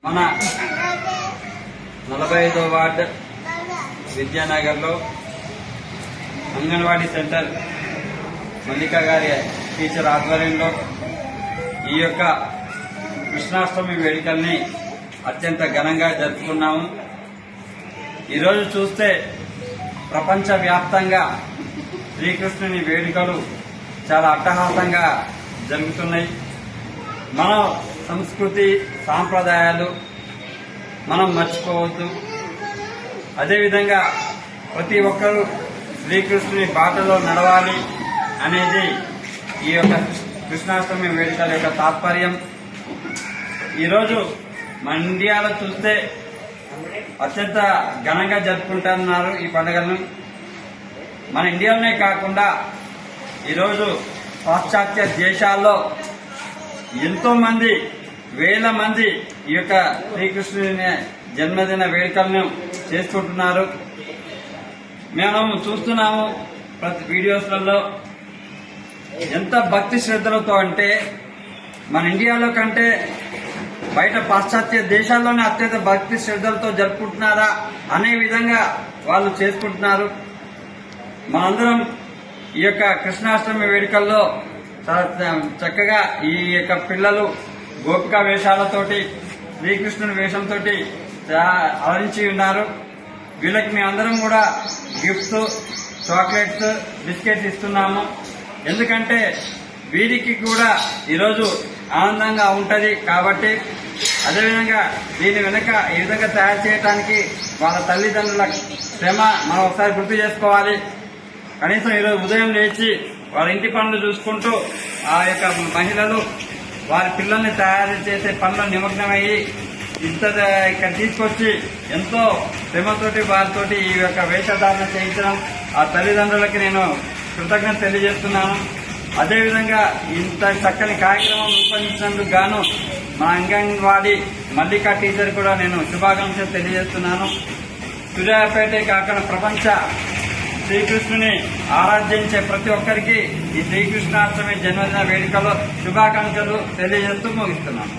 మన 45వ ward విద్యానగర్లో anganwadi centre Mallika గారి teacher ఆధ్వర్యంలో ఈ యొక్క కృష్ణాష్టమి వేడుకల్ని అత్యంత ఘనంగా జరుపుకున్నాము. ఈరోజు చూస్తే ప్రపంచవ్యాప్తంగా శ్రీకృష్ణుని వేడుకలు చాలా అట్టహాసంగా జరుగుతున్నాయి. మన సంస్కృతి సాంప్రదాయాలు మనం మర్చిపోవద్దు. అదేవిధంగా ప్రతి ఒక్కరూ శ్రీకృష్ణుని బాటలో నడవాలి అనేది ఈ యొక్క కృష్ణాష్టమి వేడుకల యొక్క తాత్పర్యం. ఈరోజు మన ఇండియాలో చూస్తే అత్యంత ఘనంగా జరుపుకుంటున్నారు ఈ పండుగలను. మన ఇండియాలోనే కాకుండా ఈరోజు పాశ్చాత్య దేశాల్లో ఎంతో మంది వేల మంది ఈ యొక్క శ్రీకృష్ణుని జన్మదిన వేడుకలను చేసుకుంటున్నారు. మేము చూస్తున్నాము ప్రతి వీడియోస్లలో ఎంత భక్తి శ్రద్ధలతో అంటే మన ఇండియాలో కంటే బయట పాశ్చాత్య దేశాల్లోనే అత్యంత భక్తి శ్రద్ధలతో జరుపుకుంటున్నారా అనే విధంగా వాళ్ళు చేసుకుంటున్నారు. మనందరం ఈ యొక్క కృష్ణాష్టమి వేడుకల్లో చాలా చక్కగా ఈ యొక్క పిల్లలు గోపికా వేషాలతోటి శ్రీకృష్ణుని వేషంతో అలరించి ఉన్నారు. వీళ్ళకి మేమందరం కూడా గిఫ్ట్స్, చాక్లెట్స్, బిస్కెట్స్ ఇస్తున్నాము. ఎందుకంటే వీరికి కూడా ఈరోజు ఆనందంగా ఉంటది కాబట్టి. అదేవిధంగా దీని వెనుక ఈ విధంగా తయారు చేయడానికి వాళ్ళ తల్లిదండ్రుల శ్రమ మనం ఒకసారి గుర్తు చేసుకోవాలి. కనీసం ఈరోజు ఉదయం లేచి వాళ్ళ ఇంటి పనులు చూసుకుంటూ ఆ యొక్క మహిళలు వారి పిల్లల్ని తయారు చేసే పనుల్లో నిమగ్నమయ్యి ఇంత ఇక్కడ తీసుకొచ్చి ఎంతో శ్రమతోటి వారితోటి ఈ యొక్క వేషధారణ చేయించడం ఆ తల్లిదండ్రులకి నేను కృతజ్ఞత తెలియజేస్తున్నాను. అదేవిధంగా ఇంత చక్కని కార్యక్రమం రూపొందించినందుకు గాను మా అంగన్వాడీ మల్లికా టీచర్ కూడా నేను శుభాకాంక్షలు తెలియజేస్తున్నాను. సూర్యాపేటే కాకుండా ప్రపంచ శ్రీకృష్ణుని ఆరాధించే ప్రతి ఒక్కరికి ఈ శ్రీకృష్ణాష్టమి జన్మదిన వేడుకలో శుభాకాంక్షలు తెలియజేస్తూ ముగిస్తున్నాను.